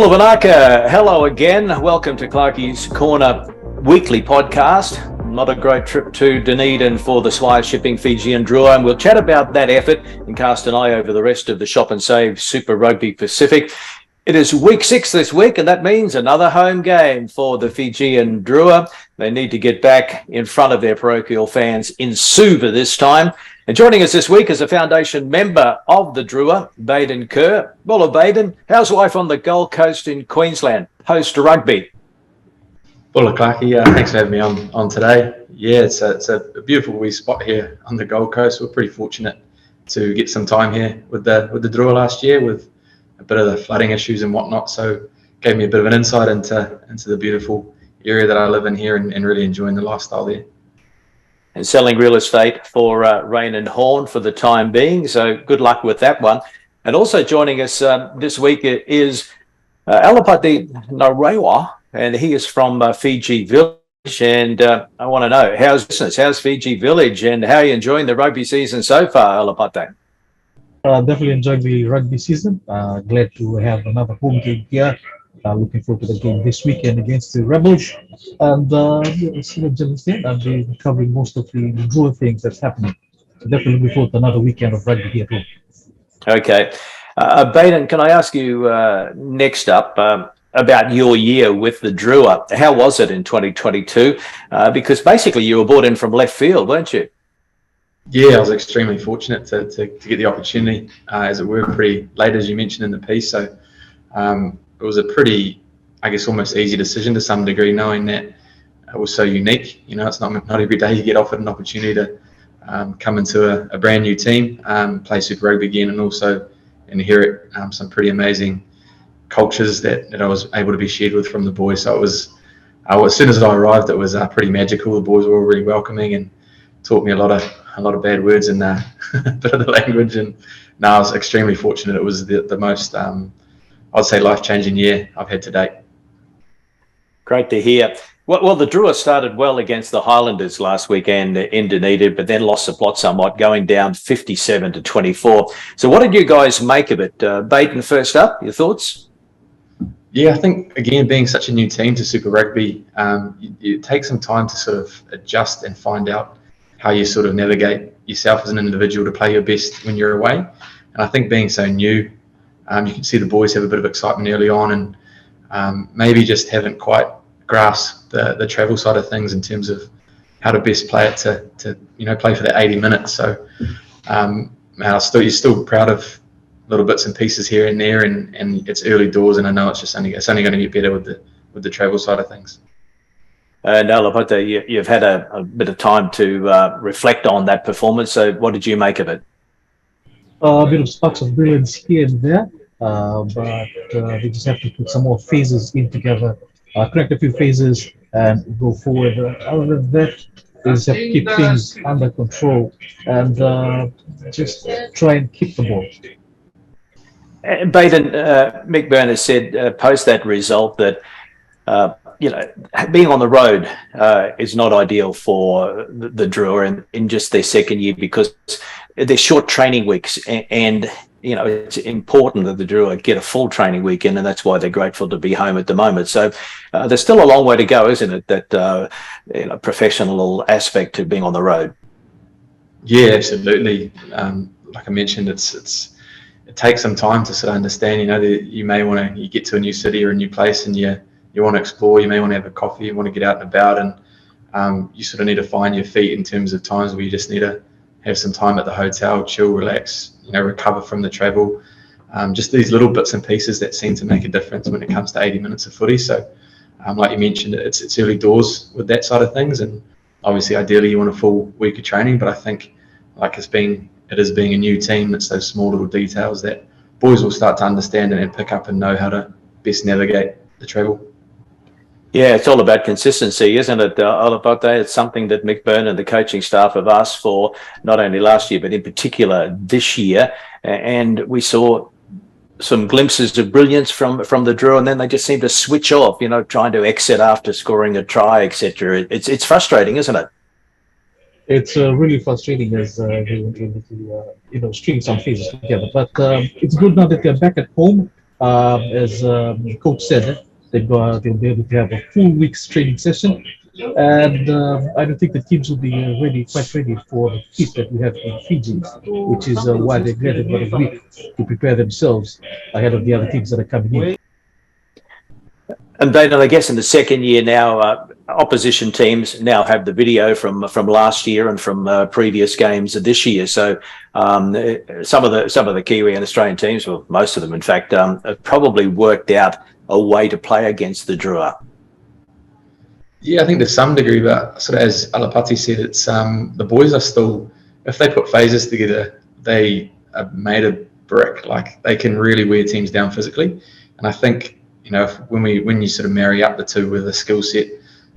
Paula Vanaka, hello again. Welcome to Clarkie's Corner weekly podcast. Not a great trip to Dunedin for the Swire Shipping Fijian Drua, and we'll chat about that effort and cast an eye over the rest of the Shop and Save Super Rugby Pacific. It is week 6 this week, and that means another home game for the Fijian Drua. They need to get back in front of their parochial fans in Suva this time. And joining us this week is a foundation member of the Drua, Baden Kerr. Well, Baden, how's life on the Gold Coast in Queensland, post rugby? Well, Clarkie, thanks for having me on today. Yeah, it's a beautiful wee spot here on the Gold Coast. We're pretty fortunate to get some time here with the Drua last year with a bit of the flooding issues and whatnot. So gave me a bit of an insight into the beautiful area that I live in here and really enjoying the lifestyle there. And selling real estate for Rain and Horn for the time being. So good luck with that one. And also joining us this week is Alipate Narawa, and he is from Fiji Village. And I want to know, how's business? How's Fiji Village? And how are you enjoying the rugby season so far, Alipate? Definitely enjoyed the rugby season. Glad to have another home game here. Looking forward to the game this weekend against the Rebels. And as Jim said, I'll be covering most of the Drua things that's happening. So definitely looking forward to another weekend of rugby here at home. Okay. Baden, can I ask you next up about your year with the Drua? How was it in 2022? Because basically you were brought in from left field, weren't you? Yeah, I was extremely fortunate to get the opportunity, as it were, pretty late, as you mentioned in the piece. So it was a pretty, I guess, almost easy decision to some degree, knowing that it was so unique. You know, it's not every day you get offered an opportunity to come into a brand new team, play Super Rugby again, and also inherit some pretty amazing cultures that I was able to be shared with from the boys. So it was, as soon as I arrived, it was pretty magical. The boys were all really welcoming and taught me a lot of bad words and a bit of the language. And I was extremely fortunate. It was the most, I'd say, life-changing year I've had to date. Great to hear. Well, the Drua started well against the Highlanders last weekend in Dunedin, but then lost the plot somewhat, going down 57-24. So what did you guys make of it? Baden, first up, your thoughts? Yeah, I think, again, being such a new team to Super Rugby, you take some time to sort of adjust and find out how you sort of navigate yourself as an individual to play your best when you're away. And I think being so new, you can see the boys have a bit of excitement early on and maybe just haven't quite grasped the travel side of things in terms of how to best play it to play for that 80 minutes. So you're still proud of little bits and pieces here and there, and it's early doors, and I know it's only going to get better with the travel side of things. Alipate, you've had a bit of time to reflect on that performance. So what did you make of it? A bit of sparks of brilliance here and there, but we just have to put some more phases in together, correct a few phases, and go forward. Other than that, we just have to keep things under control and just try and keep the ball. Baden, Mick Byrne has said post that result that being on the road is not ideal for the Drua in just their second year, because they're short training weeks, and it's important that the Drua get a full training week in, and that's why they're grateful to be home at the moment. So there's still a long way to go, isn't it? That professional aspect to being on the road. Yeah, absolutely. Like I mentioned, it takes some time to sort of understand. You may want to get to a new city or a new place, and you want to explore. You may want to have a coffee. You want to get out and about, and you sort of need to find your feet in terms of times where you just need to have some time at the hotel, chill, relax, recover from the travel. Just these little bits and pieces that seem to make a difference when it comes to 80 minutes of footy. So, like you mentioned, it's early doors with that side of things, and obviously, ideally, you want a full week of training. But I think, like it is being a new team, it's those small little details that boys will start to understand and pick up and know how to best navigate the travel. Yeah, it's all about consistency, isn't it, Alipate? It's something that Mick Byrne and the coaching staff have asked for, not only last year, but in particular this year. And we saw some glimpses of brilliance from the Drua, and then they just seem to switch off, trying to exit after scoring a try, etc. It's frustrating, isn't it? It's really frustrating as they string some phases together. But it's good now that they're back at home. As the coach said, they'll be able to have a full week's training session, and I don't think the teams will be quite ready for the heat that we have in Fiji, which is why they get about a week to prepare themselves ahead of the other teams that are coming in. And then I guess in the second year now, opposition teams now have the video from last year and from previous games this year. So some of the Kiwi and Australian teams, well, most of them, in fact, have probably worked out a way to play against the Drua. Yeah, I think to some degree, but sort of as Alipate said, it's the boys are still, if they put phases together, they are made of brick. Like they can really wear teams down physically, and I think when you sort of marry up the two with the skill set,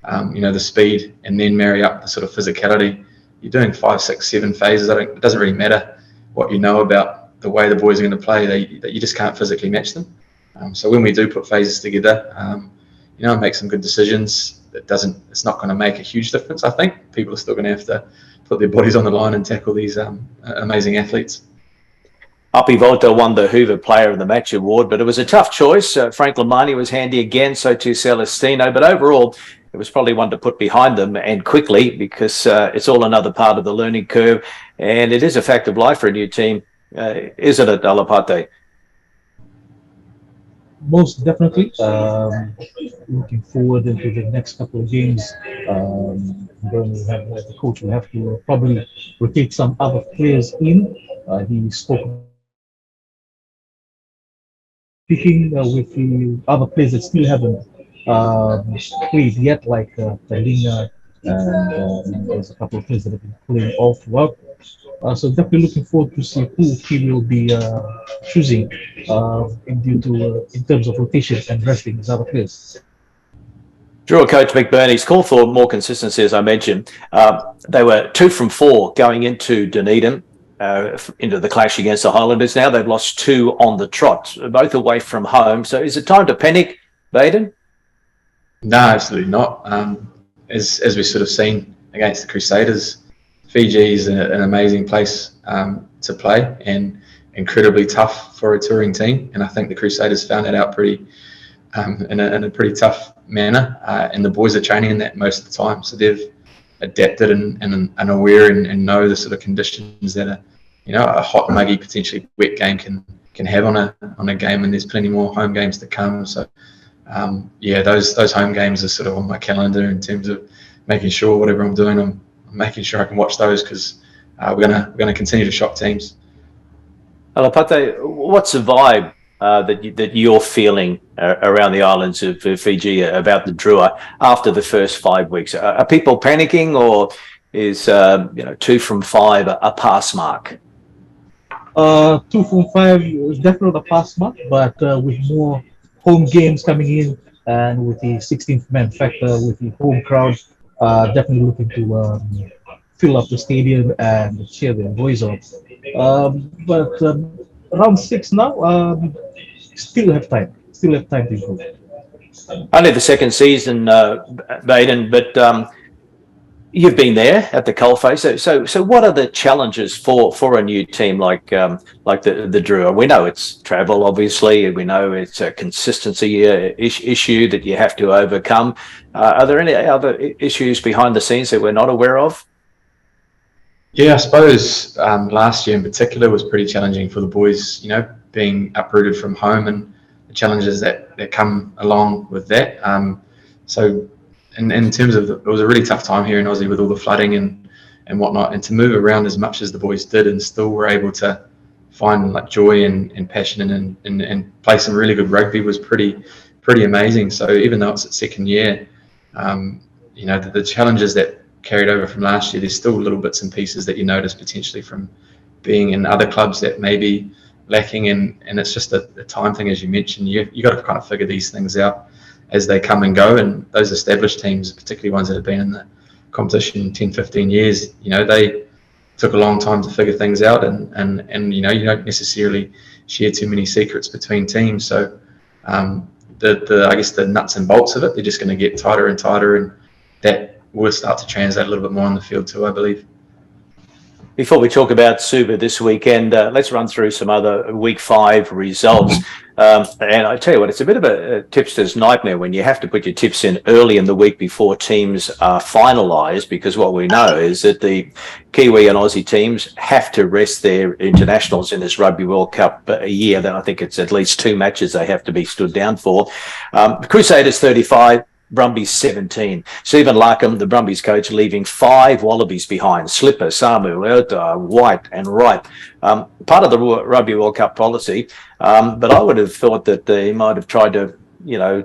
the speed, and then marry up the sort of physicality, you're doing 5, 6, 7 phases. It doesn't really matter what you know about the way the boys are going to play. You just can't physically match them. So when we do put phases together, make some good decisions. It's not going to make a huge difference. I think people are still going to have to put their bodies on the line and tackle these amazing athletes. Api Volta won the Hoover Player of the Match award, but it was a tough choice. Frank Lamani was handy again, so too Celestino. But overall, it was probably one to put behind them and quickly, because it's all another part of the learning curve. And it is a fact of life for a new team, isn't it, Alipate? Most definitely. Looking forward into the next couple of games. The coach will have to probably rotate some other players in. He spoke speaking with the other players that still haven't played yet, like Talina, and there's a couple of players that have been playing all throughout. So definitely looking forward to see who he will be choosing in terms of rotation and resting his other players. Drua coach McBurney's called for more consistency, as I mentioned. They were 2 from 4 going into Dunedin, into the clash against the Highlanders. Now they've lost 2 on the trot, both away from home. So is it time to panic, Baden? No, absolutely not. As we've sort of seen against the Crusaders, Fiji is an amazing place to play and incredibly tough for a touring team. And I think the Crusaders found that out pretty in a pretty tough manner. And the boys are training in that most of the time. So they've adapted and aware and know the sort of conditions that a hot, muggy, potentially wet game can have on a game. And there's plenty more home games to come. So those home games are sort of on my calendar in terms of making sure whatever I'm doing, I'm making sure I can watch those, because we're gonna continue to shock teams. Alipate, what's the vibe that you're feeling around the islands of Fiji about the Drua after the first 5 weeks? Are people panicking, or is 2 from 5 a pass mark? 2 from 5 is definitely a pass mark, but with more home games coming in and with the 16th man factor, with the home crowd, definitely looking to fill up the stadium and cheer their boys on. But round 6 now, still have time to improve. Only the second season, Baden, but you've been there at the coalface. So what are the challenges for a new team like the Drua? We know it's travel, obviously. We know it's a consistency issue that you have to overcome. Are there any other issues behind the scenes that we're not aware of? Yeah, I suppose last year in particular was pretty challenging for the boys, being uprooted from home and the challenges that come along with that. So in terms of, it was a really tough time here in Aussie with all the flooding and whatnot, and to move around as much as the boys did and still were able to find like joy and passion and play some really good rugby was pretty amazing. So even though it's its second year, the challenges that carried over from last year, there's still little bits and pieces that you notice potentially from being in other clubs that may be lacking, and it's just a time thing, as you mentioned. You got to kind of figure these things out as they come and go, and those established teams, particularly ones that have been in the competition 10, 15 years, they took a long time to figure things out, and you don't necessarily share too many secrets between teams. So I guess the nuts and bolts of it, they're just going to get tighter and tighter, and that will start to translate a little bit more on the field too, I believe. Before we talk about Suva this weekend, let's run through some other Week 5 results. And I tell you what, it's a bit of a tipster's nightmare when you have to put your tips in early in the week before teams are finalised, because what we know is that the Kiwi and Aussie teams have to rest their internationals in this Rugby World Cup a year. Then I think it's at least 2 matches they have to be stood down for. Crusaders 35. Brumbies 17. Stephen Larkham, the Brumbies coach, leaving 5 Wallabies behind. Slipper, Samu, Lerta, White and Wright. Part of the Rugby World Cup policy, but I would have thought that they might have tried to,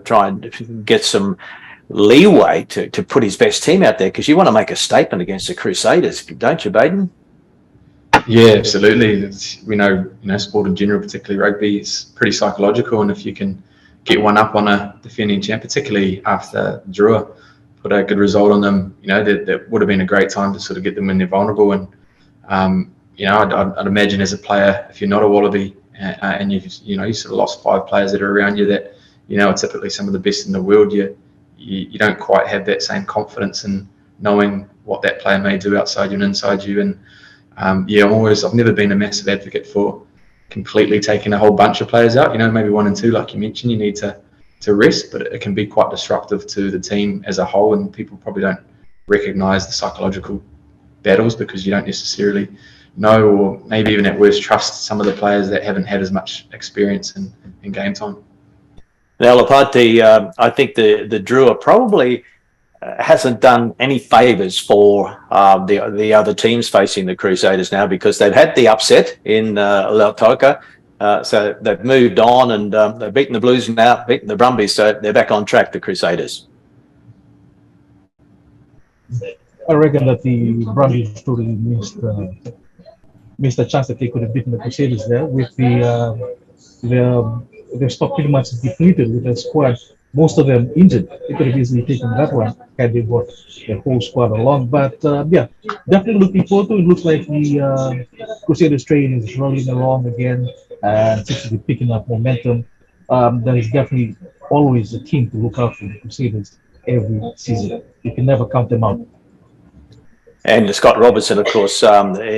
try and get some leeway to put his best team out there, because you want to make a statement against the Crusaders, don't you, Baden? Yeah, absolutely. We know, sport in general, particularly rugby, is pretty psychological, and if you can get one up on a defending champ, particularly after Drua put a good result on them, that would have been a great time to sort of get them when they're vulnerable. And I'd imagine as a player, if you're not a Wallaby and you sort of lost 5 players that are around you that are typically some of the best in the world, you don't quite have that same confidence in knowing what that player may do outside you and inside you. And I've never been a massive advocate for completely taking a whole bunch of players out. Maybe 1 and 2, like you mentioned, you need to rest, but it can be quite disruptive to the team as a whole, and people probably don't recognise the psychological battles because you don't necessarily know, or maybe even at worst trust some of the players that haven't had as much experience in game time. Now, Alipate, I think the Drua probably hasn't done any favours for the other teams facing the Crusaders now, because they've had the upset in Lautoka, so they've moved on, and they've beaten the Blues now, beaten the Brumbies, so they're back on track, the Crusaders. I reckon that the Brumbies totally missed a chance that they could have beaten the Crusaders there with their stock pretty much depleted with their squad. Most of them injured. They could have easily taken that one had they brought the whole squad along. But definitely looking forward to it. It looks like the Crusaders train is rolling along again and seems to be picking up momentum. There is definitely always a team to look out for the Crusaders every season. You can never count them out. And Scott Robertson, of course,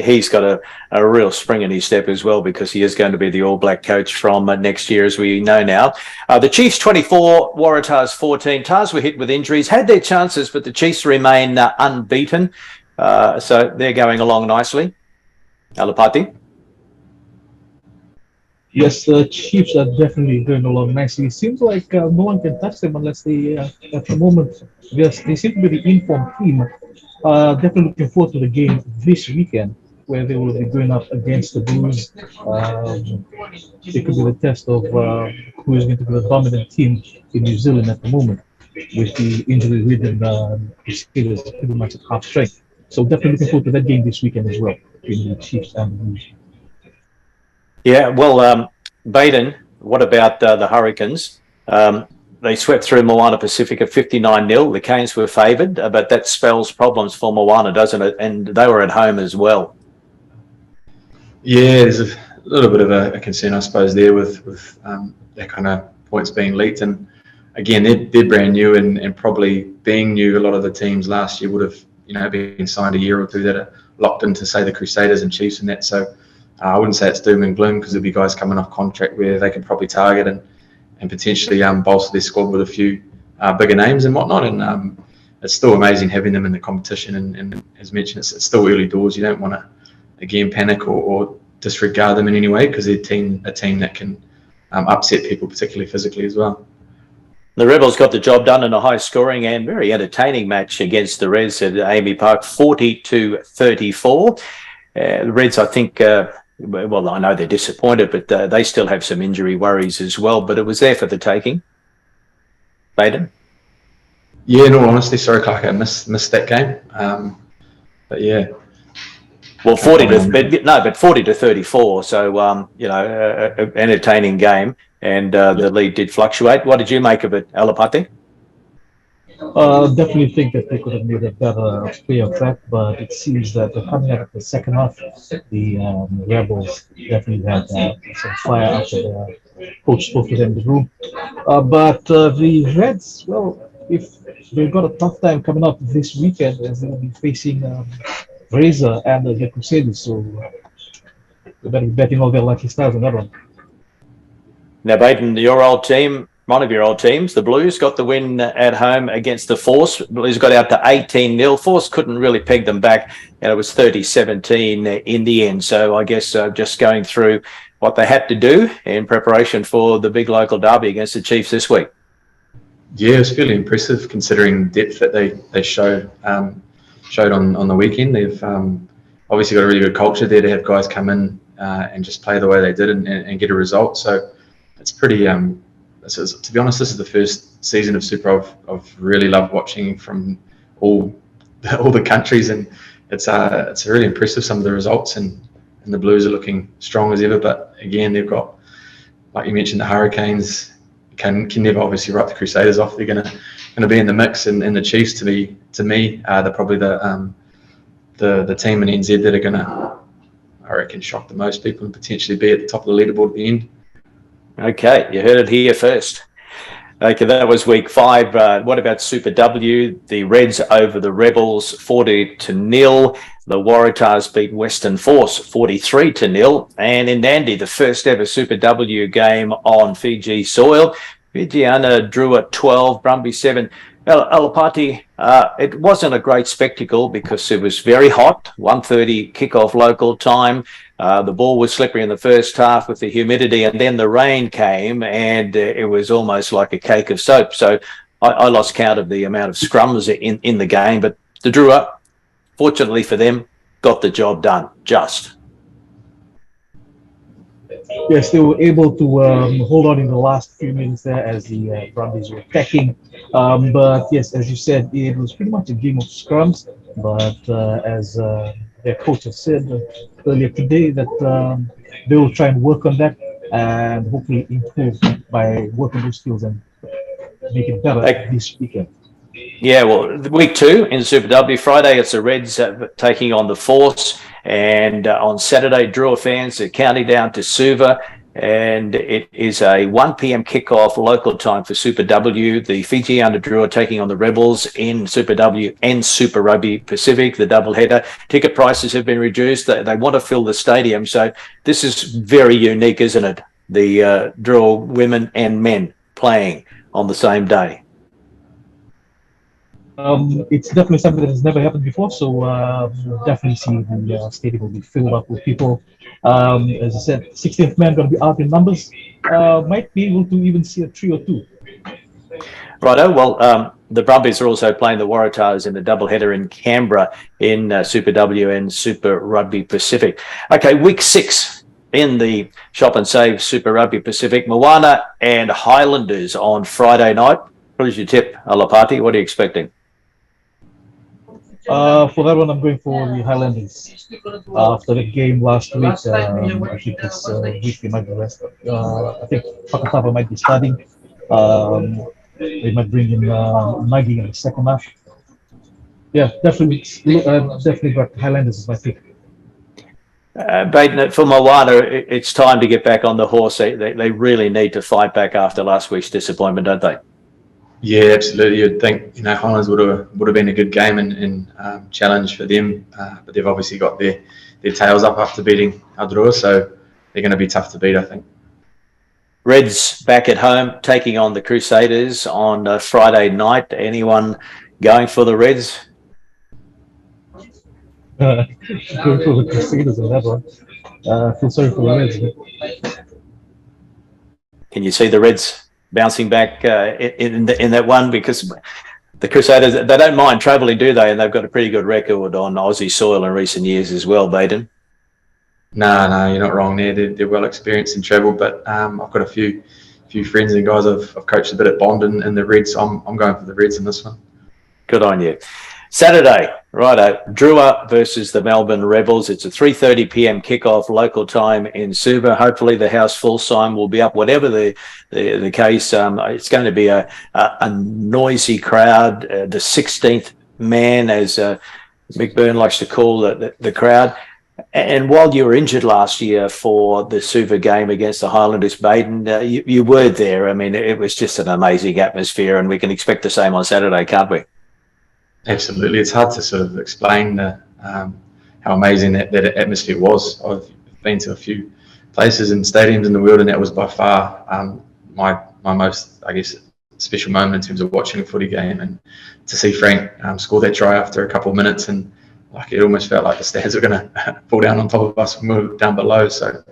he's got a real spring in his step as well, because he is going to be the All Black coach from next year, as we know now. The Chiefs 24, Waratahs 14. Tars were hit with injuries, had their chances, but the Chiefs remain unbeaten. So they're going along nicely. Alipate? Yes, the Chiefs are definitely going along nicely. It seems like no one can touch them unless they, at the moment, yes, they seem to be the informed team. Definitely looking forward to the game this weekend, where they will be going up against the Blues. It could be the test of who is going to be the dominant team in New Zealand at the moment, with the injury-ridden Crusaders pretty much at half strength. So definitely looking forward to that game this weekend as well, between the Chiefs and the Blues. Yeah, well, Baden, what about the Hurricanes? They swept through Moana Pacific at 59-0. The Canes were favoured, but that spells problems for Moana, doesn't it? And they were at home as well. Yeah, there's a little bit of a concern, I suppose, there with that kind of points being leaked. And again, they're brand new, and probably being new, a lot of the teams last year would have been signed a year or two that are locked into, say, the Crusaders and Chiefs and that. So I wouldn't say it's doom and gloom, because there'll be guys coming off contract where they can probably target and potentially bolster their squad with a few bigger names and whatnot. And it's still amazing having them in the competition. And as mentioned, it's still early doors. You don't want to, again, panic or disregard them in any way, because they're a team that can upset people, particularly physically as well. The Rebels got the job done in a high-scoring and very entertaining match against the Reds at Amy Park, 40-34. The Reds, I think... well, I know they're disappointed, but they still have some injury worries as well. But it was there for the taking. Baden? Yeah, in all honesty, sorry, Clarkie, I missed that game. But yeah. Well, 40-34. So entertaining game, and the lead did fluctuate. What did you make of it, Alipate? Definitely think that they could have made a better play of that, but it seems that coming out of the second half, the Rebels definitely had some fire after the coach spoke to them in the room. But the Reds, well, if they've got a tough time coming up this weekend, as they'll be facing Razor and the Crusaders. So we better be betting all their lucky stars on that one. Now, Baden, your old team, one of your old teams, the Blues, got the win at home against the Force. Blues got out to 18-0. Force couldn't really peg them back, and it was 30-17 in the end. So I guess just going through what they had to do in preparation for the big local derby against the Chiefs this week. Yeah, it was fairly impressive considering the depth that they showed on the weekend. They've obviously got a really good culture there to have guys come in and just play the way they did and get a result. So it's pretty. To be honest, this is the first season of Super I've really loved watching from all the countries, and it's really impressive, some of the results, and the Blues are looking strong as ever. But again, they've got, like you mentioned, the Hurricanes can never obviously write the Crusaders off. They're gonna be in the mix, and the Chiefs to me they're probably the team in NZ that are gonna, I reckon, shock the most people and potentially be at the top of the leaderboard at the end. Okay, you heard it here first. Okay, that was week 5. What about Super W? The Reds over the Rebels 40-0. The Waratahs beat Western Force 43-0. And in Nandi, the first ever Super W game on Fiji soil. Fijiana drew at 12, Brumby 7. Alipate, it wasn't a great spectacle because it was very hot, 1:30 kickoff local time. The ball was slippery in the first half with the humidity, and then the rain came, and it was almost like a cake of soap. So I lost count of the amount of scrums in the game, but the Drua, fortunately for them, got the job done, just. Yes, they were able to hold on in the last few minutes there as the Brumbies were attacking. But yes, as you said, it was pretty much a game of scrums. But as their coach has said earlier today, that they will try and work on that and hopefully improve by working those skills and make it better this weekend. Yeah, well, week 2 in Super W. Friday, it's the Reds taking on the Force. And on Saturday, Drua fans are counting down to Suva. And it is a 1 p.m. kickoff local time for Super W. The Fiji under Drua taking on the Rebels in Super W and Super Rugby Pacific, the doubleheader. Ticket prices have been reduced. They want to fill the stadium. So this is very unique, isn't it? The Drua women and men playing on the same day. It's definitely something that has never happened before, so we'll definitely see the stadium will be filled up with people. As I said, 16th man going to be out in numbers. Might be able to even see a 3 or 2. Righto. Well, the Brumbies are also playing the Waratahs in the doubleheader in Canberra in Super W and Super Rugby Pacific. Okay, week 6 in the Shop and Save Super Rugby Pacific. Moana and Highlanders on Friday night. What is your tip, Alipate? What are you expecting? For that one, I'm going for the Highlanders. After the game last week, I think this week they might be rested. I think Pakatava might be starting. They might bring in Nagi in the second half. Yeah, definitely got Highlanders as my pick. Baden, for Moana, it's time to get back on the horse. They really need to fight back after last week's disappointment, don't they? Yeah, absolutely. You'd think Highlanders would have been a good game and challenge for them, but they've obviously got their tails up after beating Aotearoa, so they're going to be tough to beat, I think. Reds back at home taking on the Crusaders on Friday night. Anyone going for the Reds? Going for the Crusaders on that one. I feel sorry for the Reds. Can you see the Reds bouncing back in that one? Because the Crusaders, they don't mind travelling, do they? And they've got a pretty good record on Aussie soil in recent years as well, Baden. No, you're not wrong there. They're well experienced in travel, but I've got a few friends and guys I've coached a bit at Bond and the Reds, so I'm going for the Reds in this one. Good on you. Saturday, righto, Drua versus the Melbourne Rebels. It's a 3:30 p.m. kickoff local time in Suva. Hopefully the house full sign will be up. Whatever the case, it's going to be a noisy crowd. The 16th man, as Mick Byrne likes to call the crowd. And while you were injured last year for the Suva game against the Highlanders, Baden, you were there. I mean, it was just an amazing atmosphere, and we can expect the same on Saturday, can't we? Absolutely. It's hard to sort of explain how amazing that atmosphere was. I've been to a few places and stadiums in the world, and that was by far my most, I guess, special moment in terms of watching a footy game. And to see Frank score that try after a couple of minutes, and like it almost felt like the stands were going to fall down on top of us when we were down below. So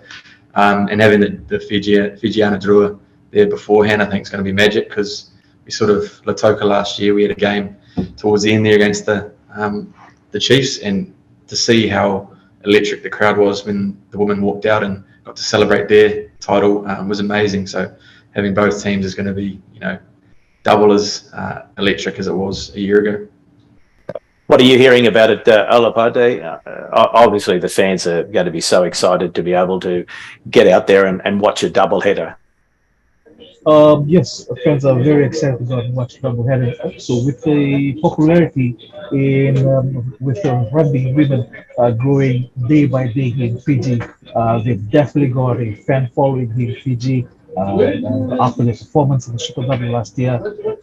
and having the Fijiana Drua there beforehand, I think is going to be magic, because we sort of Lautoka last year, we had a game towards the end there against the Chiefs, and to see how electric the crowd was when the women walked out and got to celebrate their title was amazing. So having both teams is going to be, double as electric as it was a year ago. What are you hearing about it, Alipate? Obviously, the fans are going to be so excited to be able to get out there and watch a doubleheader. Yes, fans are very excited about watching doubleheader. So with the popularity with rugby women growing day by day here in Fiji, they've definitely got a fan following here in Fiji. And after the performance in the Super Rugby last year,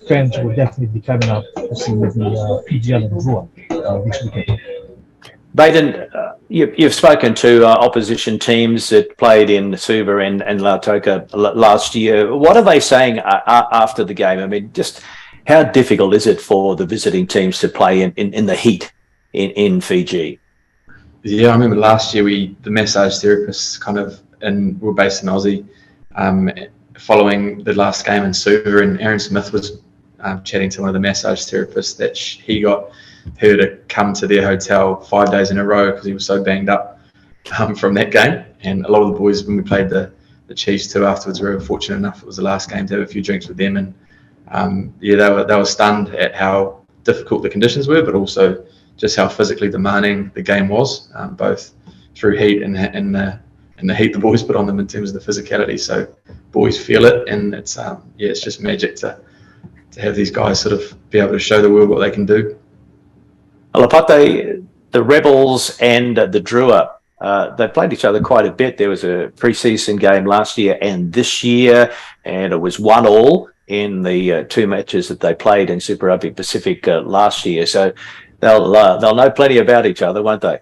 fans will definitely be coming out to see the Fijiana Drua this weekend. Baden, you've spoken to opposition teams that played in Suva and Lautoka last year. What are they saying after the game? I mean, just how difficult is it for the visiting teams to play in the heat in Fiji? Yeah, I remember last year the massage therapists we were based in Aussie, following the last game in Suva, and Aaron Smith was chatting to one of the massage therapists that he got her to come to their hotel 5 days in a row because he was so banged up from that game. And a lot of the boys, when we played the Chiefs too afterwards, we were fortunate enough, it was the last game, to have a few drinks with them. And they were stunned at how difficult the conditions were, but also just how physically demanding the game was, both through heat and the heat the boys put on them in terms of the physicality. So boys feel it, and it's just magic to have these guys sort of be able to show the world what they can do. Alipate, the Rebels and the Drua, they played each other quite a bit. There was a pre-season game last year and this year, and it was 1-1 in the two matches that they played in Super Rugby Pacific last year. So they'll know plenty about each other, won't they?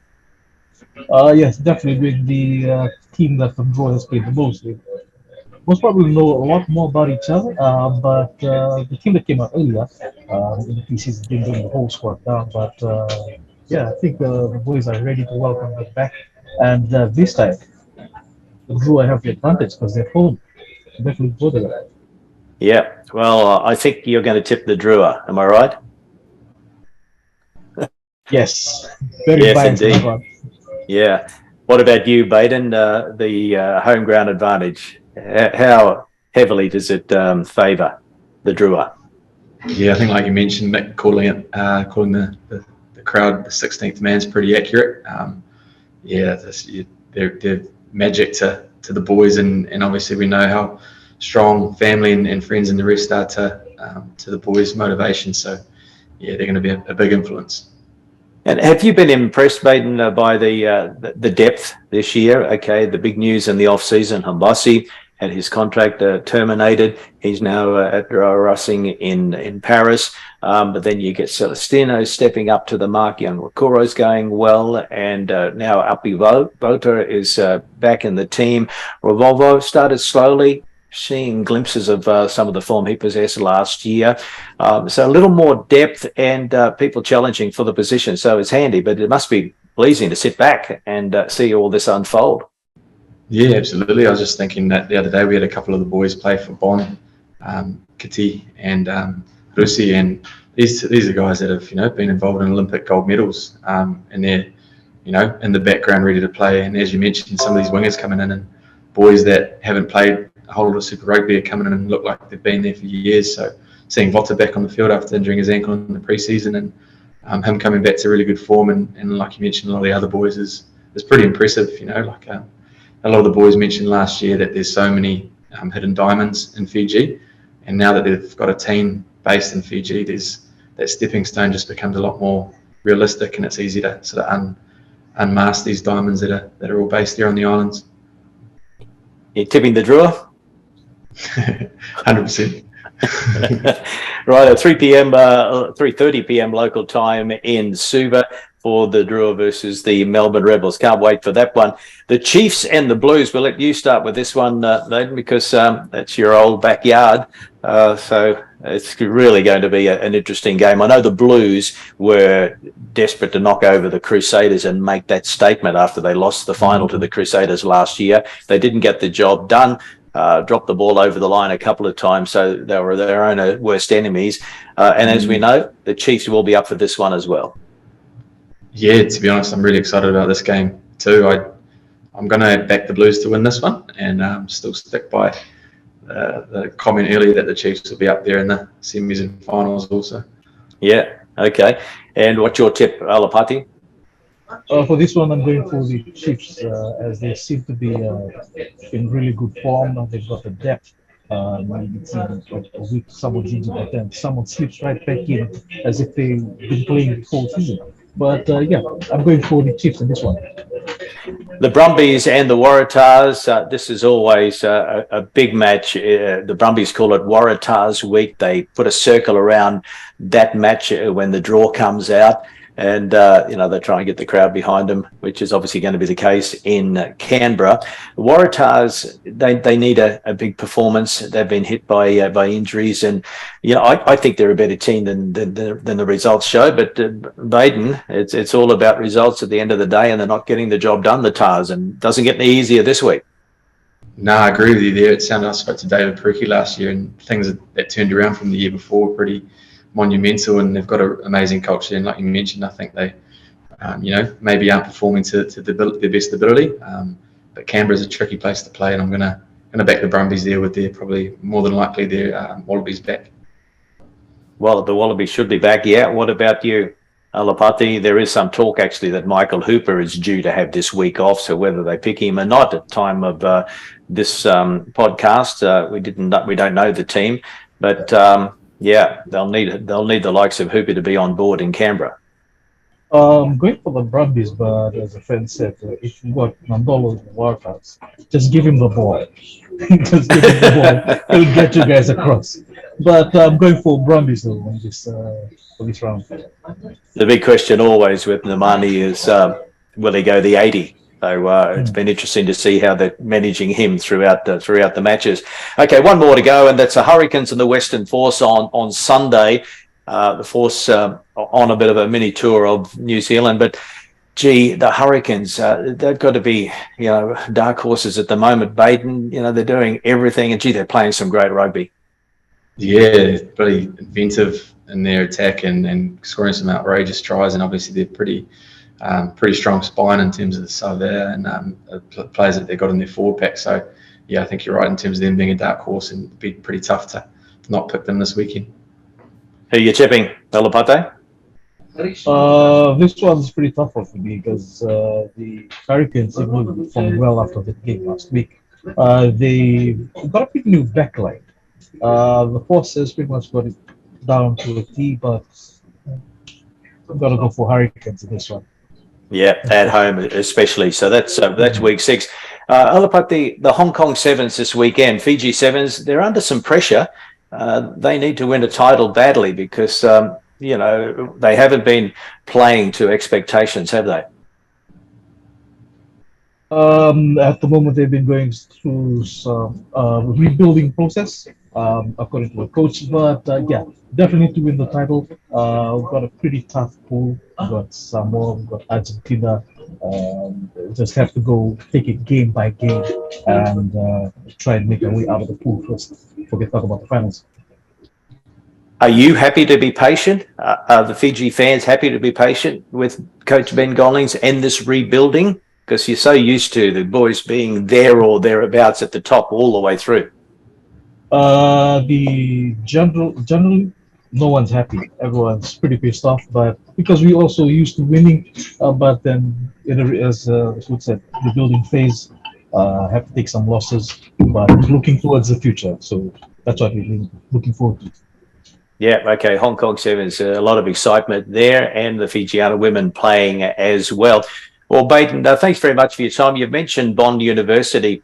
Yes, definitely. With the team that from Drua has played the most, most probably know a lot more about each other. But the team that came out earlier in the preseason didn't bring the whole squad down. But I think the boys are ready to welcome them back. And this time, the Drua have the advantage because they're home. Definitely both of them. Yeah. Well, I think you're going to tip the Drua. Am I right? Yes. Very yes, indeed. Yeah. What about you, Baden? The home ground advantage. How heavily does it favour the Drua? Yeah, I think like you mentioned, Mick calling the crowd the 16th man is pretty accurate. They're magic to the boys, and obviously we know how strong family and friends and the rest are to the boys' motivation. So they're going to be a big influence. And have you been impressed, Baden, by the depth this year? Okay, the big news in the off-season, Hambasi had his contract terminated. He's now at Racing in Paris. But then you get Celestino stepping up to the mark. Young Wakuro's going well. And now Api Vota is back in the team. Revolvo started slowly, seeing glimpses of some of the form he possessed last year. So a little more depth and people challenging for the position. So it's handy, but it must be pleasing to sit back and see all this unfold. Yeah, absolutely. I was just thinking that the other day we had a couple of the boys play for Bonn, Kiti and Rusi, and these are guys that have been involved in Olympic gold medals, and they're in the background ready to play. And as you mentioned, some of these wingers coming in, and boys that haven't played a whole lot of Super Rugby are coming in and look like they've been there for years. So seeing Vota back on the field after injuring his ankle in the pre-season, and him coming back to really good form, and like you mentioned, a lot of the other boys is pretty impressive. A lot of the boys mentioned last year that there's so many hidden diamonds in Fiji, and now that they've got a team based in Fiji, that stepping stone just becomes a lot more realistic, and it's easy to sort of unmask these diamonds that are all based there on the islands. You're tipping the Drua? 100%. Right, at 3 p.m., 3:30 p.m. local time in Suva. for the Drua versus the Melbourne Rebels. Can't wait for that one. The Chiefs and the Blues. We'll let you start with this one, Nathan, because that's your old backyard. So it's really going to be an interesting game. I know the Blues were desperate to knock over the Crusaders and make that statement after they lost the final to the Crusaders last year. They didn't get the job done. Dropped the ball over the line a couple of times, so they were their own worst enemies. And as we know, the Chiefs will be up for this one as well. Yeah, to be honest, I'm really excited about this game too. I'm going to back the Blues to win this one, and still stick by the comment earlier that the Chiefs will be up there in the semis and finals also. Yeah, okay. And what's your tip, Alipate? For this one, I'm going for the Chiefs, as they seem to be in really good form. They've got the depth. Maybe it's a week, someone's injured, but then someone slips right back in as if they've been playing the whole season. But yeah, I'm going for the Chiefs in this one. The Brumbies and the Waratahs. This is always a big match. The Brumbies call it Waratahs Week. They put a circle around that match when the draw comes out. And, they try and get the crowd behind them, which is obviously going to be the case in Canberra. The Waratahs, they need a big performance. They've been hit by injuries. And, I think they're a better team than the results show. But Baden, it's all about results at the end of the day, and they're not getting the job done, the Tars. And it doesn't get any easier this week. No, I agree with you there. It sounded, I spoke to David Pariki last year, and things that turned around from the year before were pretty monumental, and they've got an amazing culture. And like you mentioned, I think they, maybe aren't performing to their best ability. But Canberra's a tricky place to play, and I'm gonna back the Brumbies there with their probably more than likely their Wallabies back. Well, the Wallabies should be back. Yeah. What about you, Alipate? There is some talk actually that Michael Hooper is due to have this week off. So whether they pick him or not at the time of this podcast, we don't know the team, but. Yeah, they'll need the likes of Hooper to be on board in Canberra. Going for the Brumbies, but as a friend said, if you got Mandolo Waratahs, just give him the ball. Just give him the ball. He'll get you guys across. But I'm going for Brumbies though for this round. The big question always with Nemani is, will he go the 80? So it's been interesting to see how they're managing him throughout the matches. Okay, one more to go, and that's the Hurricanes and the Western Force on Sunday. The Force on a bit of a mini tour of New Zealand, but gee, the Hurricanes, they've got to be dark horses at the moment. Baden, they're doing everything, and gee, they're playing some great rugby. Yeah, really inventive in their attack and scoring some outrageous tries, and obviously they're pretty strong spine in terms of the Suva and players that they've got in their forward pack. So, yeah, I think you're right in terms of them being a dark horse, and it'd be pretty tough to not pick them this weekend. Who are you tipping, Alipate? This one's pretty tough for me because the Hurricanes even performed well after the game last week. They got a pretty new backline. The Force has pretty much got it down to a T, but I'm going to go for Hurricanes in this one. Yeah, at home especially. So that's week 6. Alipate, the Hong Kong Sevens this weekend, Fiji Sevens, they're under some pressure. They need to win a title badly because, they haven't been playing to expectations, have they? At the moment, they've been going through some rebuilding process, according to the coach. But yeah, definitely to win the title. We've got a pretty tough pool. We've got Samoa, we've got Argentina. Just have to go take it game by game and try and make our way out of the pool first before we talk about the finals. Are you happy to be patient? Are the Fiji fans happy to be patient with Coach Ben Gollings and this rebuilding? Because you're so used to the boys being there or thereabouts at the top all the way through. Generally, no one's happy. Everyone's pretty pissed off, but because we also used to winning, but then as Wood said, the building phase, have to take some losses, but looking towards the future. So that's what we're looking forward to. Yeah, okay. Hong Kong Sevens, a lot of excitement there, and the Fijiana women playing as well. Well, Baden, thanks very much for your time. You've mentioned Bond University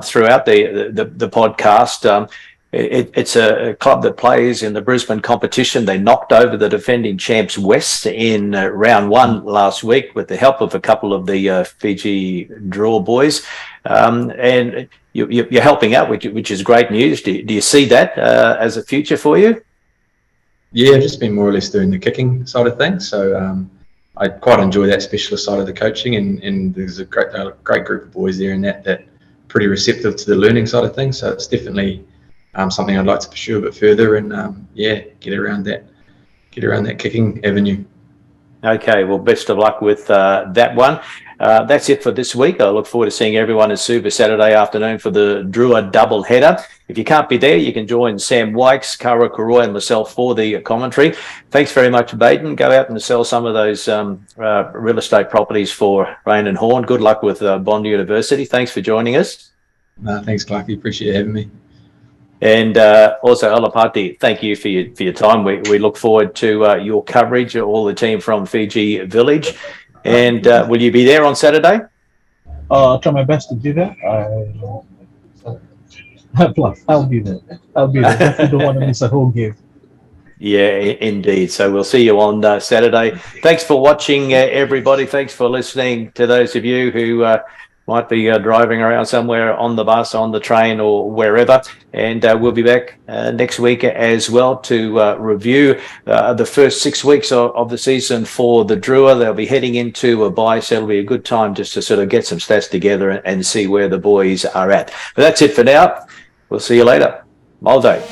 throughout the podcast. It's a club that plays in the Brisbane competition. They knocked over the defending champs West in round one last week with the help of a couple of the Fiji draw boys. And you're helping out, which is great news. Do you see that as a future for you? Yeah, I've just been more or less doing the kicking side of things. So I quite enjoy that specialist side of the coaching, and there's a great group of boys there, and that pretty receptive to the learning side of things. So it's definitely something I'd like to pursue a bit further, and get around that kicking avenue. Okay, well, best of luck with that one. That's it for this week. I look forward to seeing everyone in Suva Saturday afternoon for the Drua double header. If you can't be there, you can join Sam Wykes, Kara Karoy and myself for the commentary. Thanks very much, Baden. Go out and sell some of those real estate properties for Rain and Horn. Good luck with Bond University. Thanks for joining us. Thanks, Clarkie. Appreciate you having me. And also, Alipate, thank you for your time. We look forward to your coverage, all the team from Fiji Village. And will you be there on Saturday? I'll try my best to do that. I'll be there. Definitely don't want to miss a home game. Yeah, indeed. So we'll see you on Saturday. Thanks for watching, everybody. Thanks for listening to those of you who might be driving around somewhere on the bus, on the train or wherever. And we'll be back next week as well to review the first 6 weeks of the season for the Drua. They'll be heading into a bye, so it'll be a good time just to sort of get some stats together and see where the boys are at. But that's it for now. We'll see you later. Malde.